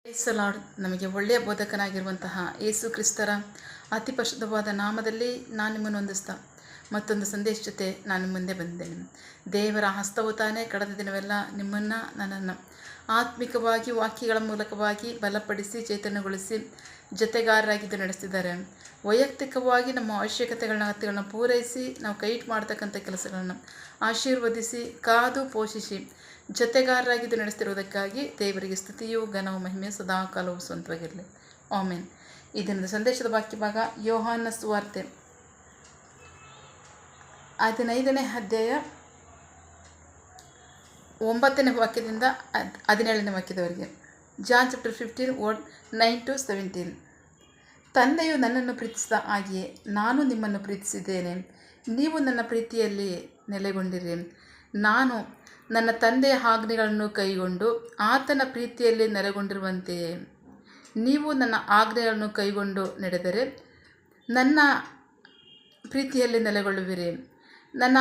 Price lord. ನಮಗೆ ಒಳ್ಳೆಯ ಬೋಧಕನಾಗಿರುವಂತಹ ಯೇಸು ಕ್ರಿಸ್ತರ ಅತಿ ಪರಿಶುದ್ಧವಾದ ನಾಮದಲ್ಲಿ ನಾನು ನಿಮ್ಮನ್ನು ಹೊಂದಿಸ್ತಾ ಮತ್ತೊಂದು ಸಂದೇಶ ಜೊತೆ ನಾನು ಮುಂದೆ ಬಂದಿದ್ದೇನೆ. ದೇವರ ಹಸ್ತವು ತಾನೇ ಕಳೆದ ದಿನವೆಲ್ಲ ನಿಮ್ಮನ್ನು ನನ್ನನ್ನು ಆತ್ಮಿಕವಾಗಿ ವಾಕ್ಯಗಳ ಮೂಲಕವಾಗಿ ಬಲಪಡಿಸಿ ಚೈತನ್ಯಗೊಳಿಸಿ ಜೊತೆಗಾರರಾಗಿದ್ದು ನಡೆಸ್ತಿದ್ದಾರೆ. ವೈಯಕ್ತಿಕವಾಗಿ ನಮ್ಮ ಅಗತ್ಯಗಳನ್ನ ಪೂರೈಸಿ ನಾವು ಕೈಟ್ ಮಾಡ್ತಕ್ಕಂಥ ಕೆಲಸಗಳನ್ನು ಆಶೀರ್ವದಿಸಿ ಕಾದು ಪೋಷಿಸಿ ಜೊತೆಗಾರರಾಗಿದ್ದು ನಡೆಸ್ತಿರುವುದಕ್ಕಾಗಿ ದೇವರಿಗೆ ಸ್ತುತಿಯು ಘನವು ಮಹಿಮೆ ಸದಾಕಾಲವು ಸ್ವಂತವಾಗಿರಲಿ. ಆಮೆನ್. ಈ ದಿನದ ಸಂದೇಶದ ವಾಕ್ಯ ಭಾಗ ಯೋಹಾನ ಸುವಾರ್ತೆ 15ನೇ ಅಧ್ಯಾಯ 9ನೇ ವಾಕ್ಯದಿಂದ 17ನೇ ವಾಕ್ಯದವರೆಗೆ. John chapter 15 word 9 to 17. ತಂದೆಯು ನನ್ನನ್ನು ಪ್ರೀತಿಸಿದ ಹಾಗೆಯೇ ನಾನು ನಿಮ್ಮನ್ನು ಪ್ರೀತಿಸಿದ್ದೇನೆ. ನೀವು ನನ್ನ ಪ್ರೀತಿಯಲ್ಲಿ ನೆಲೆಗೊಂಡಿರಿ. ನಾನು ನನ್ನ ತಂದೆಯ ಆಜ್ಞೆಗಳನ್ನು ಕೈಗೊಂಡು ಆತನ ಪ್ರೀತಿಯಲ್ಲಿ ನೆಲೆಗೊಂಡಿರುವಂತೆಯೇ ನೀವು ನನ್ನ ಆಜ್ಞೆಗಳನ್ನು ಕೈಗೊಂಡು ನಡೆದರೆ ನನ್ನ ಪ್ರೀತಿಯಲ್ಲಿ ನೆಲೆಗೊಳ್ಳುವಿರಿ. ನನ್ನ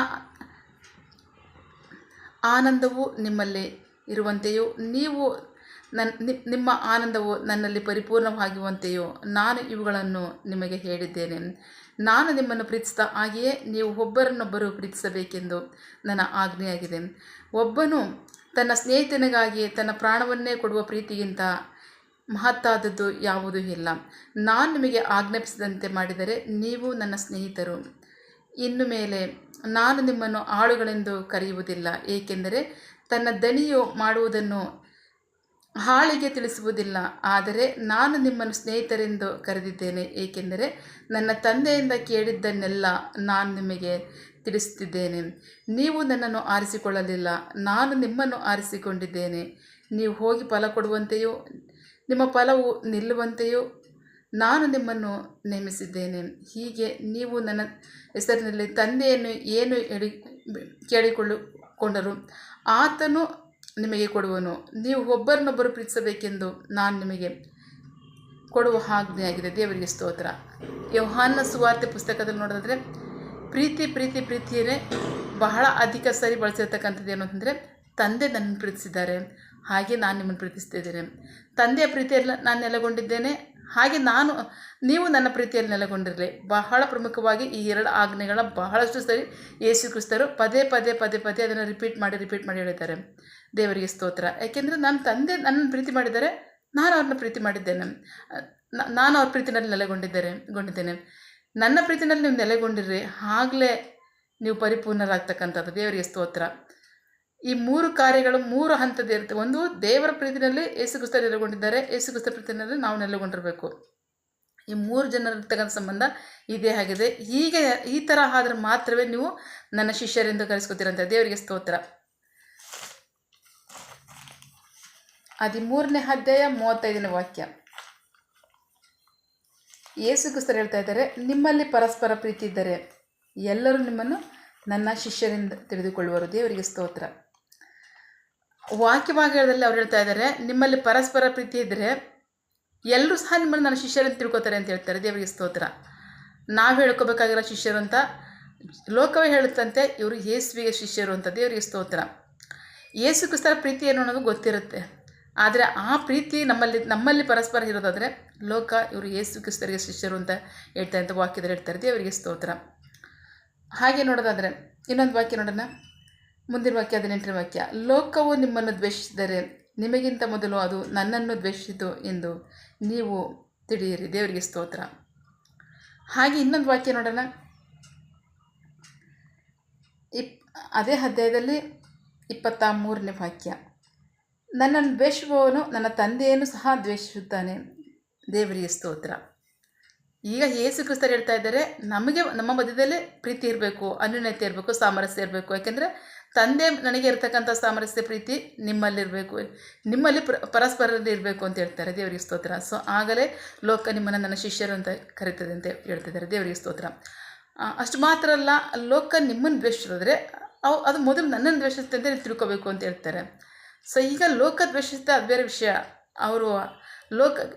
ಆನಂದವು ನಿಮ್ಮಲ್ಲಿ ಇರುವಂತೆಯೂ ನೀವು ನಿಮ್ಮ ಆನಂದವು ನನ್ನಲ್ಲಿ ಪರಿಪೂರ್ಣವಾಗಿರುವಂತೆಯೂ ನಾನು ಇವುಗಳನ್ನು ನಿಮಗೆ ಹೇಳಿದ್ದೇನೆ. ನಾನು ನಿಮ್ಮನ್ನು ಪ್ರೀತಿಸಿದ ಹಾಗೆಯೇ ನೀವು ಒಬ್ಬರನ್ನೊಬ್ಬರು ಪ್ರೀತಿಸಬೇಕೆಂದು ನನ್ನ ಆಜ್ಞೆಯಾಗಿದೆ. ಒಬ್ಬನು ತನ್ನ ಸ್ನೇಹಿತನಿಗಾಗಿ ತನ್ನ ಪ್ರಾಣವನ್ನೇ ಕೊಡುವ ಪ್ರೀತಿಗಿಂತ ಮಹತ್ತಾದದ್ದು ಯಾವುದೂ ಇಲ್ಲ. ನಾನು ನಿಮಗೆ ಆಜ್ಞಾಪಿಸಿದಂತೆ ಮಾಡಿದರೆ ನೀವು ನನ್ನ ಸ್ನೇಹಿತರು. ಇನ್ನು ಮೇಲೆ ನಾನು ನಿಮ್ಮನ್ನು ಆಳುಗಳೆಂದು ಕರೆಯುವುದಿಲ್ಲ, ಏಕೆಂದರೆ ತನ್ನ ದಣಿಯು ಮಾಡುವುದನ್ನು ಆಳಿಗೆ ತಿಳಿಸುವುದಿಲ್ಲ. ಆದರೆ ನಾನು ನಿಮ್ಮನ್ನು ಸ್ನೇಹಿತರೆಂದು ಕರೆದಿದ್ದೇನೆ, ಏಕೆಂದರೆ ನನ್ನ ತಂದೆಯಿಂದ ಕೇಳಿದ್ದನ್ನೆಲ್ಲ ನಾನು ನಿಮಗೆ ತಿಳಿಸುತ್ತಿದ್ದೇನೆ. ನೀವು ನನ್ನನ್ನು ಆರಿಸಿಕೊಳ್ಳಲಿಲ್ಲ, ನಾನು ನಿಮ್ಮನ್ನು ಆರಿಸಿಕೊಂಡಿದ್ದೇನೆ. ನೀವು ಹೋಗಿ ಫಲ ಕೊಡುವಂತೆಯೂ ನಿಮ್ಮ ಫಲವು ನಿಲ್ಲುವಂತೆಯೂ ನಾನು ನಿಮ್ಮನ್ನು ನೇಮಿಸಿದ್ದೇನೆ. ಹೀಗೆ ನೀವು ನನ್ನ ಹೆಸರಿನಲ್ಲಿ ತಂದೆಯನ್ನು ಏನು ಕೇಳಿಕೊಂಡರೂ ಆತನು ನಿಮಗೆ ಕೊಡುವನು. ನೀವು ಒಬ್ಬರನ್ನೊಬ್ಬರು ಪ್ರೀತಿಸಬೇಕೆಂದು ನಾನು ನಿಮಗೆ ಕೊಡುವ ಆಜ್ಞೆಯಾಗಿದೆ. ದೇವರಿಗೆ ಸ್ತೋತ್ರ. ಯೋಹಾನ ಸುವಾರ್ತೆ ಪುಸ್ತಕದಲ್ಲಿ ನೋಡಿದ್ರೆ ಪ್ರೀತಿಯೇ ಬಹಳ ಅಧಿಕ ಸರಿ ಬಳಸಿರ್ತಕ್ಕಂಥದ್ದು ಏನು ಅಂತಂದರೆ, ತಂದೆ ನನ್ನನ್ನು ಪ್ರೀತಿಸಿದ್ದಾರೆ, ಹಾಗೆ ನಾನು ನಿಮ್ಮನ್ನು ಪ್ರೀತಿಸ್ತಿದ್ದೇನೆ. ತಂದೆಯ ಪ್ರೀತಿಯಲ್ಲಿ ನಾನು ನೆಲೆಗೊಂಡಿದ್ದೇನೆ, ಹಾಗೆ ನೀವು ನನ್ನ ಪ್ರೀತಿಯಲ್ಲಿ ನೆಲೆಗೊಂಡಿರಲಿ. ಬಹಳ ಪ್ರಮುಖವಾಗಿ ಈ ಎರಡು ಆಜ್ಞೆಗಳ ಬಹಳಷ್ಟು ಸರಿ ಯೇಸು ಕ್ರಿಸ್ತರು ಪದೇ ಅದನ್ನು ರಿಪೀಟ್ ಮಾಡಿ ಹೇಳಿದ್ದಾರೆ. ದೇವರಿಗೆ ಸ್ತೋತ್ರ. ಯಾಕೆಂದರೆ ತಂದೆ ನನ್ನನ್ನು ಪ್ರೀತಿ ಮಾಡಿದ್ದಾರೆ, ನಾನು ಅವ್ರನ್ನ ಪ್ರೀತಿ ಮಾಡಿದ್ದೇನೆ, ನಾನು ಅವ್ರ ಪ್ರೀತಿನಲ್ಲಿ ನೆಲೆಗೊಂಡಿದ್ದೇನೆ. ನನ್ನ ಪ್ರೀತಿನಲ್ಲಿ ನೀವು ನೆಲೆಗೊಂಡಿರ್ರಿ, ಆಗಲೇ ನೀವು ಪರಿಪೂರ್ಣರಾಗ್ತಕ್ಕಂಥದ್ದು. ದೇವರಿಗೆ ಸ್ತೋತ್ರ. ಈ 3 ಕಾರ್ಯಗಳು 3 ಹಂತದ ಇರುತ್ತೆ. ಒಂದು, ದೇವರ ಪ್ರೀತಿನಲ್ಲಿ ಯೇಸು ಕ್ರಿಸ್ತ ನೆಲೆಗೊಂಡಿದ್ದಾರೆ, ಯೇಸು ಕ್ರಿಸ್ತ ಪ್ರೀತಿನಲ್ಲಿ ನಾವು ನೆಲೆಗೊಂಡಿರಬೇಕು. ಈ 3 ಜನರಿರ್ತಕ್ಕಂಥ ಸಂಬಂಧ ಇದೇ ಆಗಿದೆ. ಹೀಗೆ ಈ ಥರ ಆದ್ರೆ ಮಾತ್ರವೇ ನೀವು ನನ್ನ ಶಿಷ್ಯರೆಂದು ಕರೆಸ್ಕೊತೀರಂತೆ. ದೇವರಿಗೆ ಸ್ತೋತ್ರ. 13ನೇ ಅಧ್ಯಾಯ 35ನೇ ವಾಕ್ಯ. ಯೇಸು ಕ್ರಿಸ್ತರು ಹೇಳ್ತಾ ಇದ್ದಾರೆ, ನಿಮ್ಮಲ್ಲಿ ಪರಸ್ಪರ ಪ್ರೀತಿ ಇದ್ದರೆ ಎಲ್ಲರೂ ನಿಮ್ಮನ್ನು ನನ್ನ ಶಿಷ್ಯರಿಂದ ತಿಳಿದುಕೊಳ್ಳುವರು. ದೇವರಿಗೆ ಸ್ತೋತ್ರ. ವಾಕ್ಯಭಾಗದಲ್ಲಿ ಅವ್ರು ಹೇಳ್ತಾ ಇದ್ದಾರೆ, ನಿಮ್ಮಲ್ಲಿ ಪರಸ್ಪರ ಪ್ರೀತಿ ಇದ್ದರೆ ಎಲ್ಲರೂ ಸಹ ನಿಮ್ಮನ್ನು ನನ್ನ ಶಿಷ್ಯರಿಂದ ತಿಳ್ಕೊತಾರೆ ಅಂತ ಹೇಳ್ತಾರೆ. ದೇವರಿಗೆ ಸ್ತೋತ್ರ. ನಾವು ಹೇಳ್ಕೊಬೇಕಾಗಿರೋ ಶಿಷ್ಯರು ಅಂತ ಲೋಕವೇ ಹೇಳುತ್ತಂತೆ, ಇವರು ಯೇಸುವಿಗೆ ಶಿಷ್ಯರು ಅಂತ. ದೇವರಿಗೆ ಸ್ತೋತ್ರ. ಯೇಸು ಕ್ರಿಸ್ತರ ಪ್ರೀತಿ ಏನು ಅನ್ನೋದು ಗೊತ್ತಿರುತ್ತೆ, ಆದರೆ ಆ ಪ್ರೀತಿ ನಮ್ಮಲ್ಲಿ ಪರಸ್ಪರ ಇರೋದಾದರೆ ಲೋಕ ಇವರು ಯೇಸು ಕ್ರಿಸ್ತರಿಗೆ ಶಿಷ್ಯರು ಅಂತ ಹೇಳ್ತಾರೆ ಅಂತ ವಾಕ್ಯದಲ್ಲಿ ಹೇಳ್ತಾರೆ. ದೇವರಿಗೆ ಸ್ತೋತ್ರ. ಹಾಗೆ ನೋಡೋದಾದರೆ ಇನ್ನೊಂದು ವಾಕ್ಯ ನೋಡೋಣ. ಮುಂದಿನ ವಾಕ್ಯ 18ನೇ ವಾಕ್ಯ. ಲೋಕವು ನಿಮ್ಮನ್ನು ದ್ವೇಷಿಸಿದರೆ ನಿಮಗಿಂತ ಮೊದಲು ಅದು ನನ್ನನ್ನು ದ್ವೇಷಿಸಿತು ಎಂದು ನೀವು ತಿಳಿಯಿರಿ. ದೇವರಿಗೆ ಸ್ತೋತ್ರ. ಹಾಗೆ ಇನ್ನೊಂದು ವಾಕ್ಯ ನೋಡೋಣ. ಅದೇ ಅಧ್ಯಾಯದಲ್ಲಿ 23ನೇ ವಾಕ್ಯ. ನನ್ನನ್ನು ದ್ವೇಷಿಸುವವನು ನನ್ನ ತಂದೆಯನ್ನು ಸಹ ದ್ವೇಷಿಸುತ್ತಾನೆ. ದೇವರಿಗೆ ಸ್ತೋತ್ರ. ಈಗ ಯೇಸು ಕ್ರಿಸ್ತರು ಹೇಳ್ತಾ ಇದ್ದಾರೆ, ನಮ್ಮ ಮಧ್ಯದಲ್ಲಿ ಪ್ರೀತಿ ಇರಬೇಕು, ಅನ್ಯೋನ್ಯತೆ ಇರಬೇಕು, ಸಾಮರಸ್ಯ ಇರಬೇಕು. ಯಾಕೆಂದರೆ ತಂದೆ ನನಗೆ ಇರತಕ್ಕಂಥ ಸಾಮರಸ್ಯ ಪ್ರೀತಿ ನಿಮ್ಮಲ್ಲಿರಬೇಕು, ನಿಮ್ಮಲ್ಲಿ ಪರಸ್ಪರದಲ್ಲಿ ಇರಬೇಕು ಅಂತ ಹೇಳ್ತಾರೆ. ದೇವರಿಗೆ ಸ್ತೋತ್ರ. ಸೊ ಆಗಲೇ ಲೋಕ ನಿಮ್ಮನ್ನು ನನ್ನ ಶಿಷ್ಯರು ಅಂತ ಕರೀತದೆ ಅಂತ ಹೇಳ್ತಿದ್ದಾರೆ. ದೇವರಿಗೆ ಸ್ತೋತ್ರ. ಅಷ್ಟು ಮಾತ್ರ ಅಲ್ಲ, ಲೋಕ ನಿಮ್ಮನ್ನು ದ್ವೇಷಿಸಿದ್ರೆ ಅದು ಮೊದಲು ನನ್ನನ್ನು ದ್ವೇಷಿಸುತ್ತೆ ಅಂತ ನೀವು ತಿಳ್ಕೊಬೇಕು ಅಂತ ಹೇಳ್ತಾರೆ. ಸೊ ಈಗ ಲೋಕ ದ್ವೇಷಿಸುತ್ತೆ, ಅದು ಬೇರೆ ವಿಷಯ. ಅವರು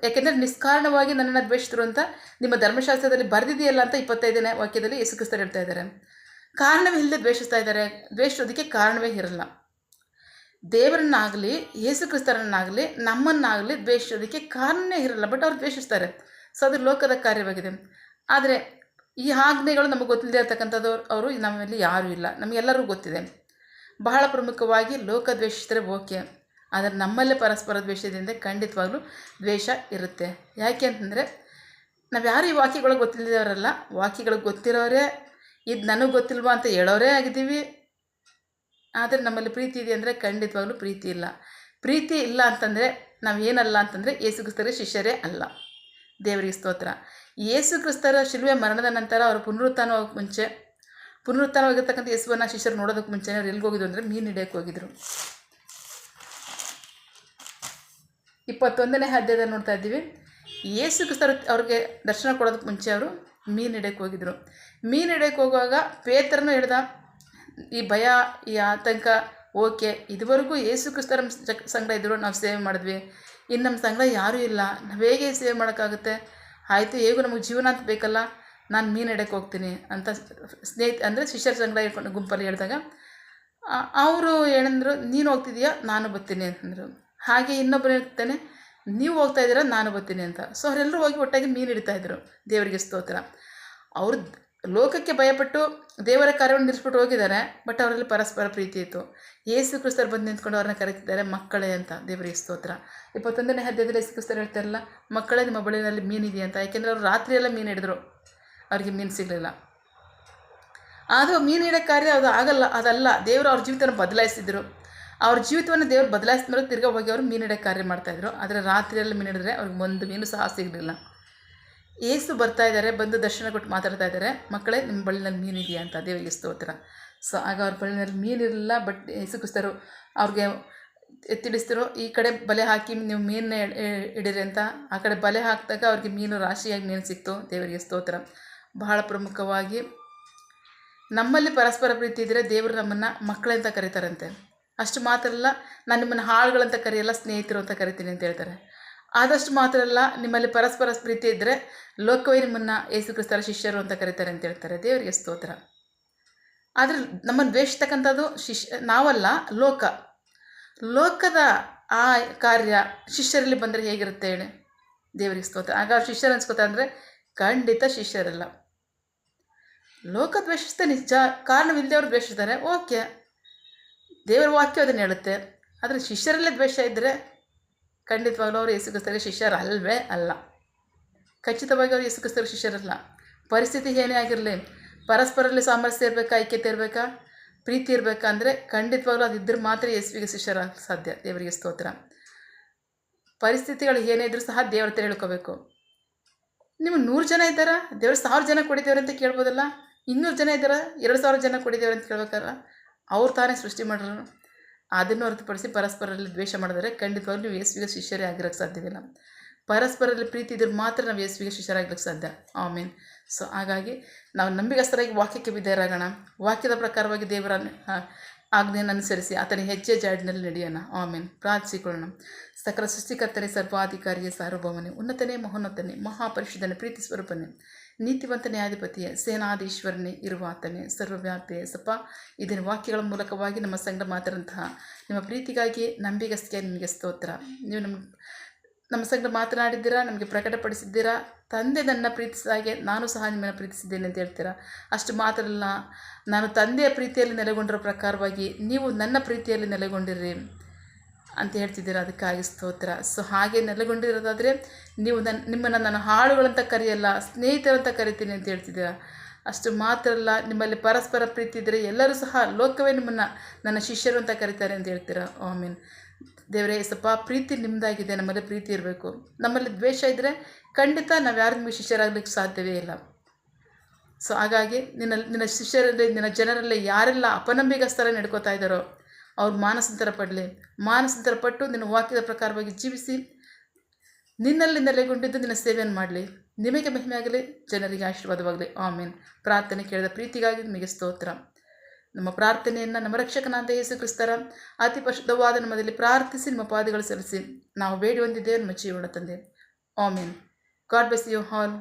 ಯಾಕೆಂದರೆ ನಿಷ್ಕಾರಣವಾಗಿ ನನ್ನನ್ನು ದ್ವೇಷಿಸಿದ್ರು ಅಂತ ನಿಮ್ಮ ಧರ್ಮಶಾಸ್ತ್ರದಲ್ಲಿ ಬರೆದಿದೆಯಲ್ಲ ಅಂತ 25ನೇ ವಾಕ್ಯದಲ್ಲಿ ಯೇಸು ಕ್ರಿಸ್ತರು ಹೇಳ್ತಾ ಇದ್ದಾರೆ. ಕಾರಣವೇ ಇಲ್ಲದೆ ದ್ವೇಷಿಸ್ತಾ ಇದ್ದಾರೆ. ದ್ವೇಷಿಸೋದಕ್ಕೆ ಕಾರಣವೇ ಇರಲ್ಲ. ದೇವರನ್ನಾಗಲಿ ಯೇಸು ಕ್ರಿಸ್ತರನ್ನಾಗಲಿ ನಮ್ಮನ್ನಾಗಲಿ ದ್ವೇಷಿಸೋದಕ್ಕೆ ಕಾರಣನೇ ಇರಲ್ಲ, ಬಟ್ ಅವ್ರು ದ್ವೇಷಿಸ್ತಾರೆ. ಸೊ ಅದು ಲೋಕದ ಕಾರ್ಯವಾಗಿದೆ. ಆದರೆ ಈ ಆಜ್ಞೆಗಳು ನಮಗೆ ಗೊತ್ತಿಲ್ಲದೆ ಇರತಕ್ಕಂಥದ್ದು ಅವರು ನಮ್ಮಲ್ಲಿ ಯಾರೂ ಇಲ್ಲ, ನಮಗೆಲ್ಲರಿಗೂ ಗೊತ್ತಿದೆ. ಬಹಳ ಪ್ರಮುಖವಾಗಿ ಲೋಕ ದ್ವೇಷಿಸಿದ್ರೆ ಓಕೆ, ಆದರೆ ನಮ್ಮಲ್ಲೇ ಪರಸ್ಪರ ದ್ವೇಷದಿಂದ ಖಂಡಿತವಾಗ್ಲೂ ದ್ವೇಷ ಇರುತ್ತೆ. ಯಾಕೆ ಅಂತಂದರೆ ನಾವು ಯಾರು ಈ ವಾಕ್ಯಗಳು ಗೊತ್ತಿಲ್ಲದವರಲ್ಲ, ವಾಕ್ಯಗಳು ಗೊತ್ತಿರೋರೇ ಇದು ನನಗೆ ಗೊತ್ತಿಲ್ವಾ ಅಂತ ಹೇಳೋರೇ ಆಗಿದ್ದೀವಿ. ಆದರೆ ನಮ್ಮಲ್ಲಿ ಪ್ರೀತಿ ಇದೆ ಅಂದರೆ ಖಂಡಿತವಾಗ್ಲೂ ಪ್ರೀತಿ ಇಲ್ಲ. ಪ್ರೀತಿ ಇಲ್ಲ ಅಂತಂದರೆ ನಾವು ಏನಲ್ಲ ಅಂತಂದರೆ ಯೇಸು ಕ್ರಿಸ್ತರ ಶಿಷ್ಯರೇ ಅಲ್ಲ. ದೇವರಿಗೆ ಸ್ತೋತ್ರ. ಯೇಸು ಕ್ರಿಸ್ತರ ಶಿಲುವೆ ಮರಣದ ನಂತರ ಅವರು ಪುನರುತ್ಥಾನವಾಗಿರ್ತಕ್ಕಂಥ ಯೇಸುವನ್ನು ಶಿಷ್ಯರು ನೋಡೋದಕ್ಕೆ ಮುಂಚೆ ಅವ್ರು ಎಲ್ಲಿಗೆ ಹೋಗಿದ್ರು ಅಂದರೆ ಮೀನು ಹಿಡಿಯೋಕ್ಕೆ ಹೋಗಿದ್ರು. 21ನೇ ಅಧ್ಯಾಯದಲ್ಲಿ ನೋಡ್ತಾ ಇದ್ದೀವಿ. ಯೇಸು ಕ್ರಿಸ್ತರು ಅವ್ರಿಗೆ ದರ್ಶನ ಕೊಡೋದಕ್ಕೆ ಮುಂಚೆ ಅವರು ಮೀನು ಹಿಡಿಯೋಕ್ಕೆ ಹೋಗಿದ್ರು. ಮೀನು ಹಿಡಿಯೋಕ್ಕೆ ಹೋಗುವಾಗ ಪೇತ್ರನು ಹಿಡ್ದ. ಈ ಭಯ, ಈ ಆತಂಕ, ಓಕೆ ಇದುವರೆಗೂ ಯೇಸು ಕ್ರಿಸ್ತರ ಸಂಗಡ ಇದ್ದರು, ನಾವು ಸೇವೆ ಮಾಡಿದ್ವಿ, ಇನ್ನು ನಮ್ಮ ಸಂಗಡ ಯಾರೂ ಇಲ್ಲ, ನಾವು ಹೇಗೆ ಸೇವೆ ಮಾಡೋಕ್ಕಾಗುತ್ತೆ, ಆಯಿತು ಹೇಗೂ ನಮಗೆ ಜೀವನ ಅಂತ ಬೇಕಲ್ಲ, ನಾನು ಮೀನು ಹಿಡಿಯೋಕ್ಕೆ ಹೋಗ್ತೀನಿ ಅಂತ ಅಂದರೆ ಶಿಷ್ಯರ ಸಂಗಡ ಇಟ್ಕೊಂಡು ಗುಂಪಲ್ಲಿ ಹೇಳಿದಾಗ ಅವರು ಏನಂದರು, ನೀನು ಹೋಗ್ತಿದ್ದೀಯಾ, ನಾನು ಬರ್ತೀನಿ ಅಂತಂದರು. ಹಾಗೆ ಇನ್ನೊಬ್ಬರು ಹೇಳ್ತಾನೆ, ನೀವು ಹೋಗ್ತಾ ಇದ್ದೀರಾ, ನಾನು ಬರ್ತೀನಿ ಅಂತ. ಸೊ ಅವರೆಲ್ಲರೂ ಹೋಗಿ ಒಟ್ಟಾಗಿ ಮೀನು ಹಿಡಿತಾಯಿದ್ರು. ದೇವರಿಗೆ ಸ್ತೋತ್ರ. ಅವರು ಲೋಕಕ್ಕೆ ಭಯಪಟ್ಟು ದೇವರ ಕಾರ್ಯವನ್ನು ನಿಲ್ಲಿಸ್ಬಿಟ್ಟು ಹೋಗಿದ್ದಾರೆ, ಬಟ್ ಅವರಲ್ಲಿ ಪರಸ್ಪರ ಪ್ರೀತಿ ಇತ್ತು. ಯೇಸು ಕ್ರಿಸ್ತರು ಬಂದು ನಿಂತ್ಕೊಂಡು ಅವ್ರನ್ನ ಕರೀತಿದ್ದಾರೆ ಮಕ್ಕಳೇ ಅಂತ. ದೇವರಿಗೆ ಸ್ತೋತ್ರ. 21ನೇ ಅಧ್ಯಾಯದಲ್ಲಿ ಯೇಸು ಕ್ರಿಸ್ತರು ಹೇಳ್ತಾರಲ್ಲ, ಮಕ್ಕಳೇ ನಿಮ್ಮ ಬಳಿಯಲ್ಲಿ ಮೀನಿದೆಯಾ ಅಂತ. ಯಾಕೆಂದರೆ ಅವರು ರಾತ್ರಿಯೆಲ್ಲ ಮೀನು ಹಿಡಿದ್ರು, ಅವ್ರಿಗೆ ಮೀನು ಸಿಗಲಿಲ್ಲ. ಅದು ಮೀನು ಹಿಡಿಯೋ ಕಾರ್ಯ ಅದು ಅದಲ್ಲ. ದೇವರು ಅವ್ರ ಜೀವಿತವನ್ನು ಬದಲಾಯಿಸಿದ್ರು. ಅವ್ರ ಜೀವಿತವನ್ನು ದೇವರು ಬದಲಾಯಿಸಿದ ಮೇಲೆ ತಿರ್ಗಾ ಹೋಗಿ ಅವರು ಮೀನು ಹಿಡಿಯೋ ಕಾರ್ಯ ಮಾಡ್ತಾಯಿದ್ರು. ಆದರೆ ರಾತ್ರಿಯಲ್ಲಿ ಮೀನು ಹಿಡಿದ್ರೆ ಅವ್ರಿಗೆ ಒಂದು ಮೀನು ಸಹ ಸಿಗಲಿಲ್ಲ. ಏಸು ಬರ್ತಾ ಇದ್ದಾರೆ, ಬಂದು ದರ್ಶನ ಕೊಟ್ಟು ಮಾತಾಡ್ತಾ ಇದ್ದಾರೆ, ಮಕ್ಕಳೇ ನಿಮ್ಮ ಬಳಿನಲ್ಲಿ ಮೀನಿದೆಯಾ ಅಂತ. ದೇವರಿಗೆ ಸ್ತೋತ್ರ. ಸೊ ಆಗ ಅವ್ರ ಬಳಿನಲ್ಲಿ ಮೀನಿರಲಿಲ್ಲ, ಬಟ್ ಯೇಸು ಕ್ರಿಸ್ತರು ಅವ್ರಿಗೆ ತಿಳಿಸಿದ್ರು, ಈ ಕಡೆ ಬಲೆ ಹಾಕಿ ನೀವು ಮೀನನ್ನ ಹಿಡೀರಿ ಅಂತ. ಆ ಕಡೆ ಬಲೆ ಹಾಕಿದಾಗ ಅವ್ರಿಗೆ ಮೀನು ರಾಶಿಯಾಗಿ ಮೀನು ಸಿಕ್ತು. ದೇವರಿಗೆ ಸ್ತೋತ್ರ. ಬಹಳ ಪ್ರಮುಖವಾಗಿ ನಮ್ಮಲ್ಲಿ ಪರಸ್ಪರ ಪ್ರೀತಿ ಇದ್ದರೆ ದೇವರು ನಮ್ಮನ್ನು ಮಕ್ಕಳಂತ ಕರೀತಾರಂತೆ. ಅಷ್ಟು ಮಾತ್ರ ಅಲ್ಲ, ನಾನು ನಿಮ್ಮನ್ನು ಹಾಳುಗಳಂತ ಕರೆಯಲ್ಲ, ಸ್ನೇಹಿತರು ಅಂತ ಕರಿತೀನಿ ಅಂತ ಹೇಳ್ತಾರೆ. ಆದಷ್ಟು ಮಾತ್ರ ಅಲ್ಲ, ನಿಮ್ಮಲ್ಲಿ ಪರಸ್ಪರ ಪ್ರೀತಿ ಇದ್ದರೆ ಲೋಕವೇ ನಿಮ್ಮನ್ನು ಯೇಸು ಕ್ರಿಸ್ತರ ಶಿಷ್ಯರು ಅಂತ ಕರೀತಾರೆ ಅಂತ ಹೇಳ್ತಾರೆ. ದೇವರಿಗೆ ಸ್ತೋತ್ರ. ಆದರೆ ನಮ್ಮನ್ನು ದ್ವೇಷಿಸ್ತಕ್ಕಂಥದ್ದು ನಾವಲ್ಲ, ಲೋಕದ ಆ ಕಾರ್ಯ ಶಿಷ್ಯರಲ್ಲಿ ಬಂದರೆ ಹೇಗಿರುತ್ತೆ ಹೇಳಿ. ದೇವರಿಗೆ ಸ್ತೋತ್ರ. ಆಗ ಅವ್ರು ಶಿಷ್ಯರು ಅನ್ಸ್ಕೋತಾರೆ ಅಂದರೆ ಖಂಡಿತ ಶಿಷ್ಯರಲ್ಲ. ಲೋಕ ದ್ವೇಷಿಸ್ತೆ ನಿಜ, ಕಾರಣವಿಲ್ಲದೆ ಅವ್ರು ದ್ವೇಷಿಸ್ತಾರೆ, ಓಕೆ, ದೇವರ ವಾಕ್ಯ ಅದನ್ನು ಹೇಳುತ್ತೆ. ಆದರೆ ಶಿಷ್ಯರಲ್ಲೇ ದ್ವೇಷ ಇದ್ದರೆ ಖಂಡಿತವಾಗ್ಲೂ ಅವರು ಯೇಸು ಕ್ರಿಸ್ತರಿಗೆ ಶಿಷ್ಯರಲ್ವೇ ಅಲ್ಲ. ಖಚಿತವಾಗಿ ಅವರು ಯೇಸು ಕ್ರಿಸ್ತರಿಗೆ ಶಿಷ್ಯರಲ್ಲ. ಪರಿಸ್ಥಿತಿ ಏನೇ ಆಗಿರಲಿ, ಪರಸ್ಪರಲ್ಲಿ ಸಾಮರಸ್ಯ ಇರಬೇಕಾ, ಐಕ್ಯತೆ ಇರಬೇಕಾ, ಪ್ರೀತಿ ಇರಬೇಕಾ ಅಂದರೆ ಖಂಡಿತವಾಗ್ಲೂ ಅದಿದ್ದರೆ ಮಾತ್ರ ಯೇಸುವಿಗೆ ಶಿಷ್ಯರಾಗಕ್ಕೆ ಸಾಧ್ಯ. ದೇವರಿಗೆ ಸ್ತೋತ್ರ. ಪರಿಸ್ಥಿತಿಗಳು ಏನೇ ಇದ್ದರೂ ಸಹ ದೇವ್ರ ಹತ್ರ ಹೇಳ್ಕೋಬೇಕು. ನಿಮಗೆ 100 ಜನ ಇದ್ದಾರಾ, ದೇವ್ರು 1000 ಜನ ಕೊಡಿದ್ದೇವ್ರೆ ಅಂತ ಕೇಳ್ಬೋದಲ್ಲ. 200 ಜನ ಇದ್ದಾರಾ, 2000 ಜನ ಕೊಡಿದ್ದೇವ್ರೆ ಅಂತ ಕೇಳ್ಬೇಕಲ್ಲ. ಅವ್ರು ತಾನೇ ಸೃಷ್ಟಿ ಮಾಡೋರು. ಅದನ್ನು ಹೊರತುಪಡಿಸಿ ಪರಸ್ಪರಲ್ಲಿ ದ್ವೇಷ ಮಾಡಿದರೆ ಖಂಡಿತವಾಗ್ಲೂ ನೀವು ಯೇಸುವಿಗೆ ಶಿಷ್ಯರೇ ಆಗಿರೋಕ್ಕೆ ಸಾಧ್ಯವಿಲ್ಲ. ಪರಸ್ಪರಲ್ಲಿ ಪ್ರೀತಿ ಇದ್ರೆ ಮಾತ್ರ ನಾವು ಯೇಸುವಿಗೆ ಶಿಷ್ಯರಾಗಲಿಕ್ಕೆ ಸಾಧ್ಯ. ಆಮೇನ್. ಸೊ ಹಾಗಾಗಿ ನಾವು ನಂಬಿಗಸ್ತರಾಗಿ ವಾಕ್ಯಕ್ಕೆ ಬಿದ್ದರಾಗೋಣ. ವಾಕ್ಯದ ಪ್ರಕಾರವಾಗಿ ದೇವರ ಆಜ್ಞೆಯನ್ನು ಅನುಸರಿಸಿ ಆತನ ಹೆಜ್ಜೆ ಜಾಡಿನಲ್ಲಿ ನಡೆಯೋಣ. ಆಮೇನ್. ಪ್ರಾರ್ಥಿಸಿಕೊಳ್ಳೋಣ. ಸಕಲ ಸೃಷ್ಟಿಕರ್ತನೇ, ಸರ್ವಾಧಿಕಾರಿಯೇ, ಸಾರ್ವಭೌಮನೇ, ಉನ್ನತನೇ, ಮಹೋನ್ನತನೇ, ಮಹಾಪರಿಶುದ್ಧನೇ, ಪ್ರೀತಿ ಸ್ವರೂಪನೇ, ನೀತಿವಂತನೇ, ಅಧಿಪತಿಯೇ, ಸೇನಾಧೀಶ್ವರನೇ, ಇರುವ ಆತನೇ, ಸರ್ವವ್ಯಾಪಿಯೇ. ಸಪ್ಪ, ಇದನ್ನು ವಾಕ್ಯಗಳ ಮೂಲಕವಾಗಿ ನಮ್ಮ ಸಂಗಡ ಮಾತಾಡುವಂತಹ ನಿಮ್ಮ ಪ್ರೀತಿಗಾಗಿ ನಂಬಿಗಸ್ತಿಗೆ ನಿಮಗೆ ಸ್ತೋತ್ರ. ನೀವು ನಮ್ಮ ಸಂಗಡ ಮಾತನಾಡಿದ್ದೀರಾ, ನಮಗೆ ಪ್ರಕಟಪಡಿಸಿದ್ದೀರಾ. ತಂದೆ ನನ್ನ ಪ್ರೀತಿಸಿದಾಗೆ ನಾನು ಸಹ ನಿಮ್ಮನ್ನು ಪ್ರೀತಿಸಿದ್ದೇನೆ ಅಂತ ಹೇಳ್ತೀರಾ. ಅಷ್ಟು ಮಾತ್ರ ಅಲ್ಲ, ನಾನು ತಂದೆಯ ಪ್ರೀತಿಯಲ್ಲಿ ನೆಲೆಗೊಂಡಿರೋ ಪ್ರಕಾರವಾಗಿ ನೀವು ನನ್ನ ಪ್ರೀತಿಯಲ್ಲಿ ನೆಲೆಗೊಂಡಿರ್ರಿ ಅಂತ ಹೇಳ್ತಿದ್ದೀರಾ. ಅದಕ್ಕಾಗಿ ಸ್ತೋತ್ರ. ಸೊ ಹಾಗೆ ನೆಲೆಗೊಂಡಿರೋದಾದರೆ ನೀವು ನಿಮ್ಮನ್ನು ನಾನು ಹಾಳುಗಳಂತ ಕರೆಯಲ್ಲ, ಸ್ನೇಹಿತರಂತ ಕರಿತೀನಿ ಅಂತ ಹೇಳ್ತಿದ್ದೀರಾ. ಅಷ್ಟು ಮಾತ್ರ ಅಲ್ಲ, ನಿಮ್ಮಲ್ಲಿ ಪರಸ್ಪರ ಪ್ರೀತಿ ಇದ್ದರೆ ಎಲ್ಲರೂ ಸಹ ಲೋಕವೇ ನಿಮ್ಮನ್ನು ನನ್ನ ಶಿಷ್ಯರು ಅಂತ ಕರೀತಾರೆ ಅಂತ ಹೇಳ್ತೀರಾ. ಆಮೇನ್. ದೇವರೇ ಯೇಸಪ್ಪ, ಪ್ರೀತಿ ನಿಮ್ಮದಾಗಿದೆ, ನಮ್ಮಲ್ಲಿ ಪ್ರೀತಿ ಇರಬೇಕು. ನಮ್ಮಲ್ಲಿ ದ್ವೇಷ ಇದ್ದರೆ ಖಂಡಿತ ನಾವು ಯಾರು ನಿಮಗೆ ಶಿಷ್ಯರಾಗಲಿಕ್ಕೆ ಸಾಧ್ಯವೇ ಇಲ್ಲ. ಸೊ ಹಾಗಾಗಿ ನಿನ್ನ ಶಿಷ್ಯರಲ್ಲಿ, ನಿನ್ನ ಜನರಲ್ಲಿ ಯಾರೆಲ್ಲ ಅಪನಂಬಿಗಸ್ತರ ನಡ್ಕೋತಾ ಇದ್ದಾರೋ ಅವ್ರು ಮಾನಸಾಂತರ ಪಟ್ಟು ನಿನ್ನ ವಾಕ್ಯದ ಪ್ರಕಾರವಾಗಿ ಜೀವಿಸಿ ನಿನ್ನಲ್ಲಿ ನೆಲೆಗೊಂಡಿದ್ದು ನಿನ್ನ ಸೇವೆಯನ್ನು ಮಾಡಲಿ. ನಿಮಗೆ ಮಹಿಮೆ ಆಗಲಿ, ಜನರಿಗೆ ಆಶೀರ್ವಾದವಾಗಲಿ. ಆಮೇನ್. ಪ್ರಾರ್ಥನೆ ಕೇಳಿದ ಪ್ರೀತಿಗಾಗಿ ನಿಮಗೆ ಸ್ತೋತ್ರ. ನಮ್ಮ ಪ್ರಾರ್ಥನೆಯನ್ನು ನಮ್ಮ ರಕ್ಷಕನಾದ ಯೇಸು ಕ್ರಿಸ್ತರ ಅತಿ ಪರಿಶುದ್ಧವಾದ ನಮ್ಮದಲ್ಲಿ ಪ್ರಾರ್ಥಿಸಿ ನಿಮ್ಮ ಪಾದಗಳು ಸಲ್ಲಿಸಿ ನಾವು ಬೇಡಿ ಹೊಂದಿದ್ದೇವೆ ನಮ್ಮ ಜೀವನ ತಂದೆ. Amen. God bless you all.